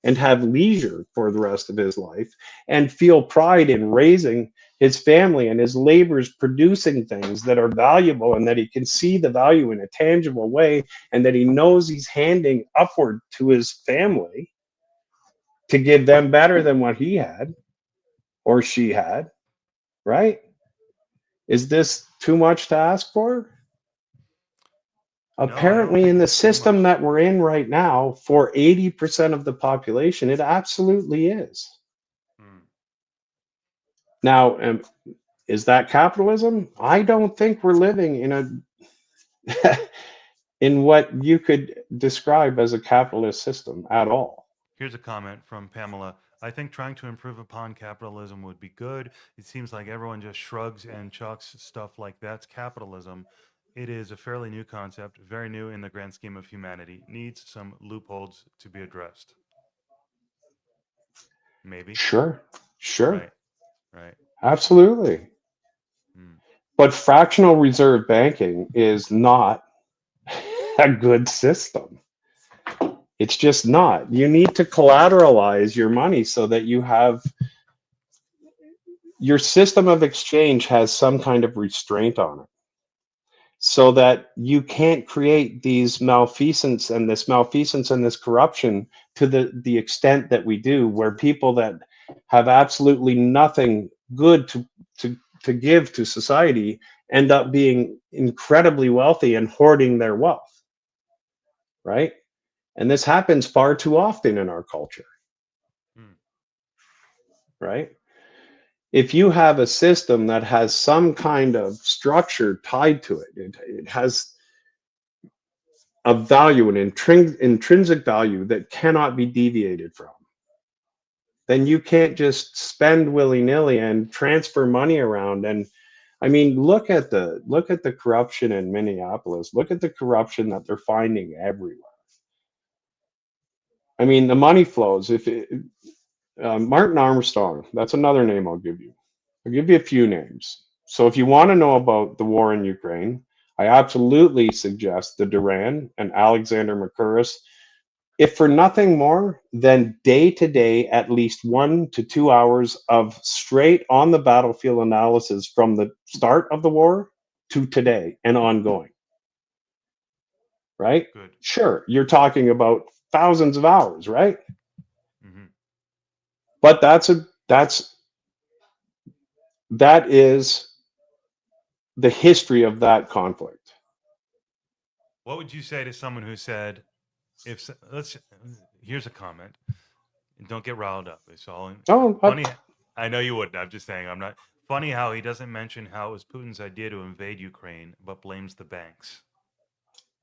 and have leisure for the rest of his life and feel pride in raising his family and his labors producing things that are valuable and that he can see the value in a tangible way and that he knows he's handing upward to his family to give them better than what he had or she had, right? Is this too much to ask for? No, I don't Apparently, think in the it's too system much. that we're in right now, for 80% of the population, it absolutely is. Mm. Now, is that capitalism? I don't think we're living in a in what you could describe as a capitalist system at all. Here's a comment from Pamela. I think trying to improve upon capitalism would be good. It seems like everyone just shrugs and chucks stuff like that's capitalism. It is a fairly new concept, very new in the grand scheme of humanity. Needs some loopholes to be addressed. Maybe. Sure, sure, Right. Right. absolutely. Mm. But fractional reserve banking is not a good system. It's just not. You need to collateralize your money so that you have your system of exchange has some kind of restraint on it so that you can't create these malfeasance and this corruption to the extent that we do, where people that have absolutely nothing good to give to society end up being incredibly wealthy and hoarding their wealth, right? And this happens far too often in our culture, Mm. right? If you have a system that has some kind of structure tied to it, it has a value, an intrinsic value that cannot be deviated from, then you can't just spend willy-nilly and transfer money around. And I mean, look at the corruption in Minneapolis. Look at the corruption that they're finding everywhere. I mean, the money flows. If it, Martin Armstrong, that's another name I'll give you. I'll give you a few names. So if you want to know about the war in Ukraine, I absolutely suggest the Duran and Alexander Mercouris, if for nothing more than day to day, at least 1 to 2 hours of straight on the battlefield analysis from the start of the war to today and ongoing, right? Good. Sure, you're talking about thousands of hours, right? Hmm. But that is the history of that conflict. What would you say to someone who said, if let's, here's a comment. Don't get riled up. It's all Oh, funny. I know you wouldn't. I'm just saying. I'm not. Funny how he doesn't mention how it was Putin's idea to invade Ukraine, but blames the banks.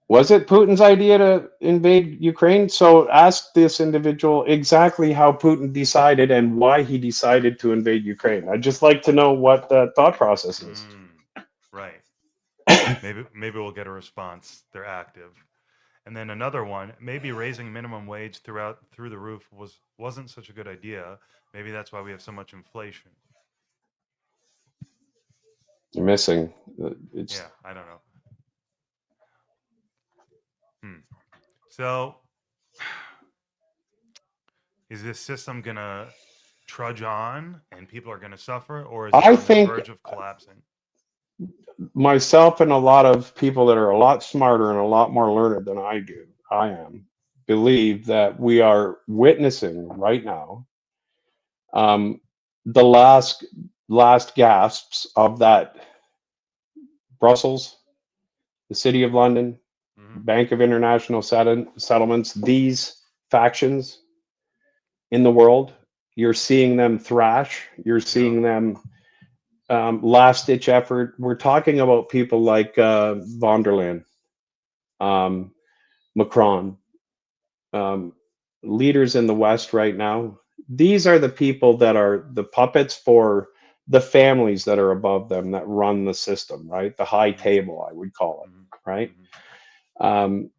was it Putin's idea to invade Ukraine? So ask this individual exactly how Putin decided and why he decided to invade Ukraine. I'd just like to know what the thought process is. Mm, right. Maybe we'll get a response. They're active. And then another one. Maybe raising minimum wage through the roof wasn't such a good idea. Maybe that's why we have so much inflation. You're missing. It's Yeah, I don't know. Hmm. So, is this system gonna? trudge on and people are going to suffer, or is it I on the think verge of collapsing? myself and a lot of people that are a lot smarter and a lot more learned than I am, believe that we are witnessing right now um, the last gasps of that Brussels, the City of London, Hmm. Bank of International Settlements, these factions in the world. You're seeing them thrash. You're Yep. seeing them last ditch effort. We're talking about people like von der Leyen, um, Macron, um, leaders in the West right now. These are the people that are the puppets for the families that are above them that run the system, right? The high Hmm. table, I would call Hmm. it, right? Hmm. Um,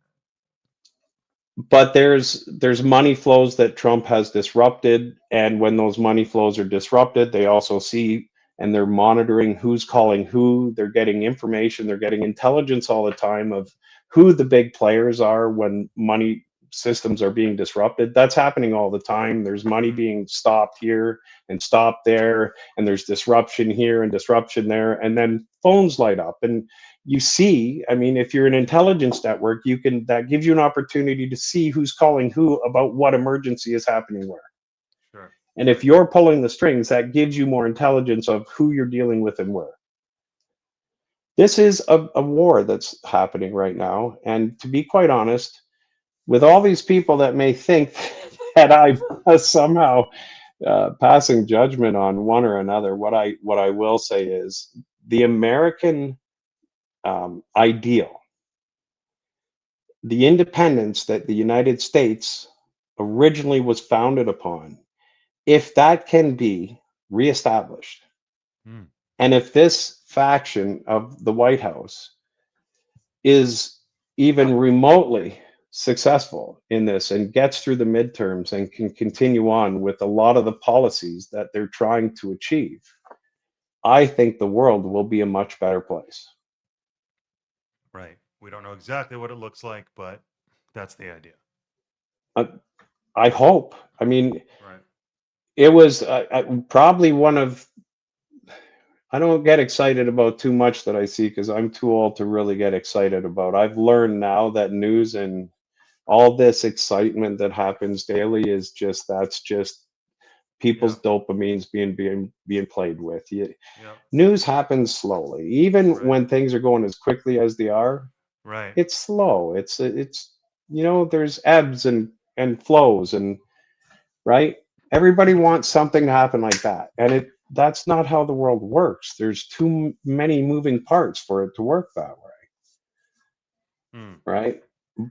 but there's money flows that Trump has disrupted, and when those money flows are disrupted, they also see and they're monitoring who's calling who. They're getting information, they're getting intelligence all the time of who the big players are when money systems are being disrupted. That's happening all the time. There's money Hmm. being stopped here and stopped there, and there's disruption here and disruption there, and then phones light up and you see, I mean, if you're an intelligence network, you can, that gives you an opportunity to see who's calling who about what emergency is happening where. Sure. And if Sure. you're pulling the strings, that gives you more intelligence of who you're dealing with and where. This is a war that's happening right now. And to be quite honest, with all these people that may think that I'm somehow passing judgment on one or another, what I will say is the American ideal, the independence that the United States originally was founded upon, if that can be reestablished, Mm. and if this faction of the White House is even remotely successful in this and gets through the midterms and can continue on with a lot of the policies that they're trying to achieve, I think the world will be a much better place. Right. We don't know exactly what it looks like, but that's the idea. Uh, I hope. I mean, Right. it was probably one of, I don't get excited about too much that I see because I'm too old to really get excited about. I've learned now that news and all this excitement that happens daily is just, that's just people's Yep. dopamines being played with. Yep. News happens slowly. Even Right. when things are going as quickly as they are, Right. it's slow. It's there's ebbs and flows and right? Everybody It's wants something to happen like that. And that's not how the world works. There's too many moving parts for it to work that way, mm, right?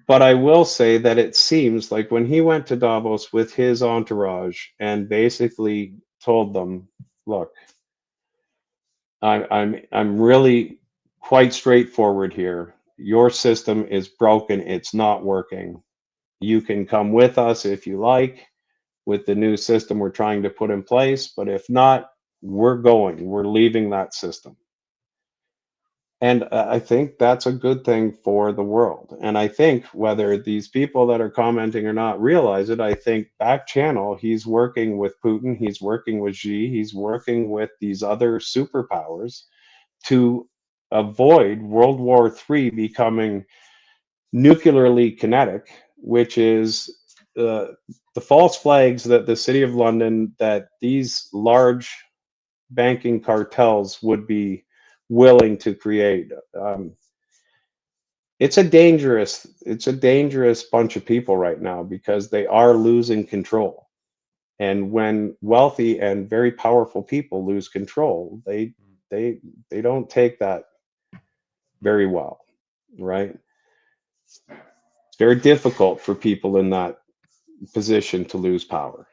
But I will say that it seems like when he went to Davos with his entourage and basically told them, look, I'm really quite straightforward here. Your system is broken, it's not working. You can come with us if you like with the new system we're trying to put in place. But if not, we're leaving that system. And I think that's a good thing for the world. And I think whether these people that are commenting or not realize it, I think back channel, he's working with Putin, he's working with Xi, he's working with these other superpowers to avoid World War III becoming nuclearly kinetic, which is uh, the false flags that the City of London, that these large banking cartels would be willing to create. Um, it's a dangerous bunch of people right now because they are losing control. And when wealthy and very powerful people lose control, mm, they they don't take that mm. very well, right? It's very difficult for people in that position to lose power.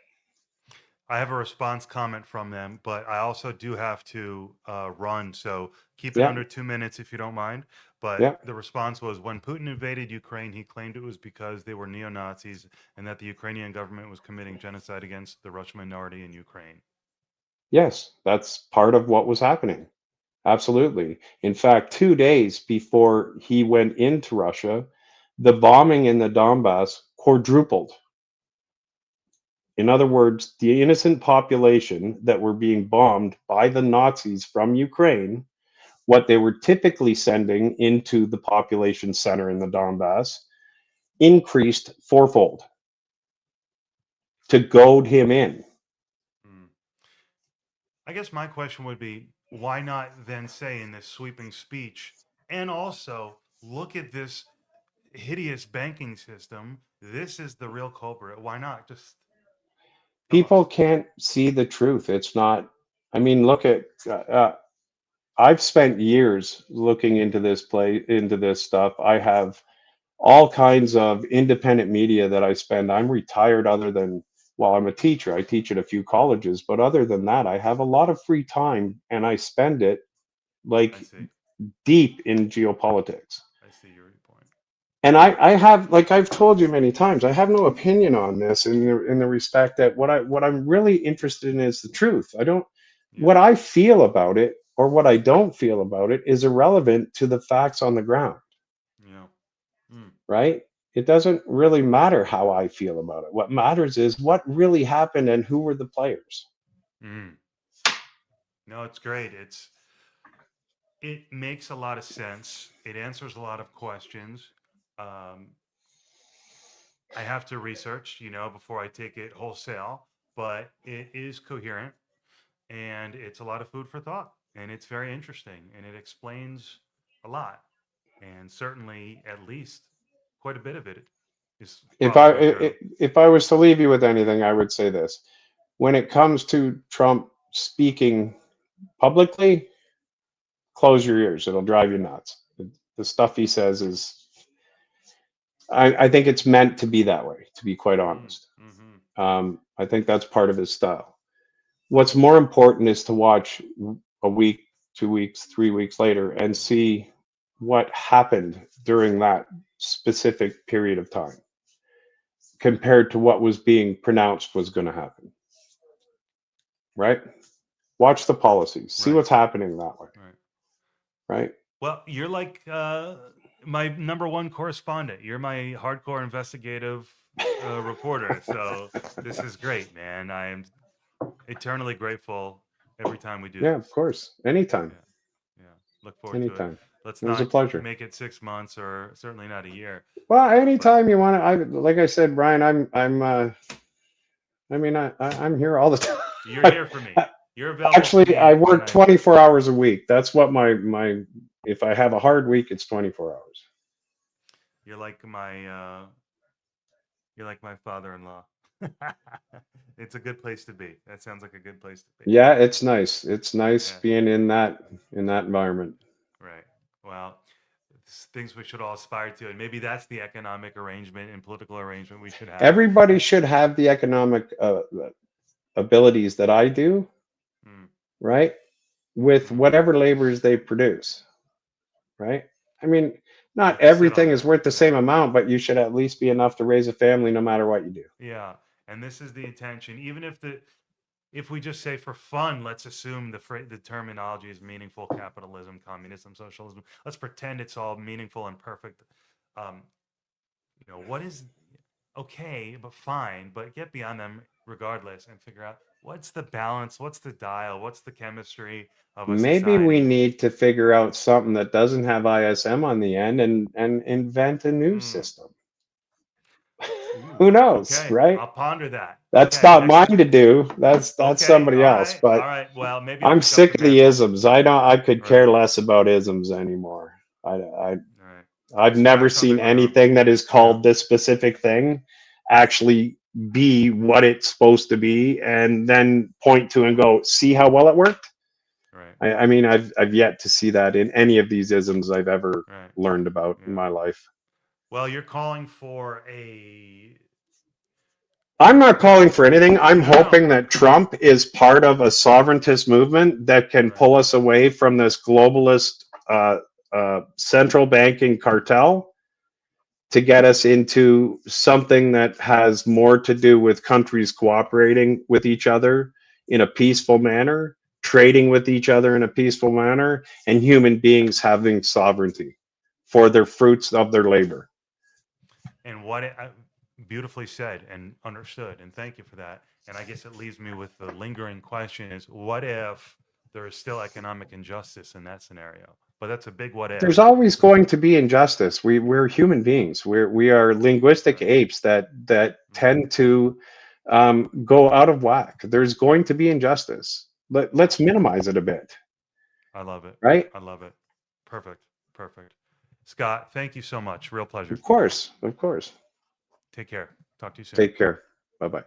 I have a response comment from them, but I also do have to run. So keep it Yeah, under 2 minutes if you don't mind. But yeah. the response was when Putin invaded Ukraine, he claimed it was because they were neo Nazis and that the Ukrainian government was committing genocide against the Russian minority in Ukraine. Yes, that's part of what was happening. Absolutely. In fact, 2 days before he went into Russia, the bombing in the Donbass quadrupled In other words, the innocent population that were being bombed by the Nazis from Ukraine, what they were typically sending into the population center in the Donbass, increased fourfold to goad him in. Mm. I guess my question would be, why not then say in this sweeping speech, and also look at this hideous banking system. This is the real culprit. Why not just tell People us? can't see the truth. It's not, I mean, look at, I've spent years looking into this play, into this stuff. I have all kinds of independent media that I spend. I'm retired other than, well, I'm a teacher. I teach at a few colleges, but other than that, I have a lot of free time and I spend it I like see. deep in geopolitics. I see your point. And I have, like I've told you many times, I have no opinion on this in the respect that what I'm really interested in is the truth. I don't, Yeah. what I feel about it or what I don't feel about it is irrelevant to the facts on the ground, Yeah. Mm. right? It doesn't really matter how I feel about it. What matters is what really happened and who were the players. Mm. No, it's great. It makes a lot of sense. It answers a lot of questions. Um, I have to research, before I take it wholesale, but it is coherent and it's a lot of food for thought and it's very interesting and it explains a lot. And certainly, at least quite a bit of it is probably true. If I was to leave you with anything, I would say this: when it comes to Trump speaking publicly, close your ears. It'll drive you nuts. The stuff he says is, I think it's meant to be that way, to be quite Mm, honest. mm-hmm. I think that's part of his style. What's more important is to watch a week, 2 weeks, 3 weeks later and see what happened during that specific period of time compared to what was being pronounced was going to happen, right? Watch the policies, see Right, what's happening that way, right. right? Well, you're like my number one correspondent. You're my hardcore investigative reporter. So this is great, man. I am eternally grateful every time we do Yeah, of this. course. Anytime. Yeah. Yeah. Look forward to it. Anytime. Let's It was a not pleasure. make it 6 months or certainly not a year. Well, But anytime you want to, like I said, Brian, I mean, I'm here all the you're time. here for me. You're available for Actually, I me, and work I 24 hours a week. That's what if I have a hard week, it's 24 hours. you're like my father-in-law. It's a good place to be. That sounds like a good place to be. Yeah, it's nice. It's nice Yeah, being in that environment. right. Well, it's things we should all aspire to, and maybe that's the economic arrangement and political arrangement we should have. Everybody should have the economic abilities that I do, Mm, right? With mm. whatever labors they produce, right? I mean, You not have to sit on everything is that. worth the Yeah. same amount, but you should at least be enough to raise a family no matter what you do. Yeah, and this is the intention. Even if we just say for fun, let's assume the terminology is meaningful capitalism, communism, socialism. Let's pretend it's all meaningful and perfect. Um, what is okay, but fine, but get beyond them regardless and figure out what's the balance, what's the dial, what's the chemistry of a Maybe we society. need to figure out something that doesn't have ISM on the end and invent a new Mm, system. ooh, Who knows, okay, right? I'll ponder that. That's Okay, not next. mine to do. That's Okay, somebody else. all But right. Well, maybe I'll I'm pick up sick the of the mantle. isms. I could Right, care less about isms anymore. right. I've never Smash on the seen ground. anything that is Yeah, called this specific thing actually be what it's supposed to be and then point to and go, see how well it worked? right, I mean, I've yet to see that in any of these isms I've ever right. learned about in Yeah. my life. Well, you're calling for a I'm not free. calling for anything. I'm No, no. hoping that Trump is part of a sovereigntist movement that can Right, pull us away from this globalist central banking cartel to get us into something that has more to do with countries cooperating with each other in a peaceful manner, trading with each other in a peaceful manner, and human beings having sovereignty for their fruits of their labor. and what beautifully said and understood, and thank you for that. And I guess it leaves me with the lingering question: is what if there is still economic injustice in that scenario? But that's a big what There's if. always going to be injustice. We're human beings. We are linguistic Right. apes that Mhm. tend to go out of whack. There's going to be injustice. Let's Awesome. minimize it a bit, I love it. right? I love it. Perfect. Perfect. Scott, thank you so much. Real pleasure. Of course, of course. Take care. Talk to you soon. Take care. Bye bye.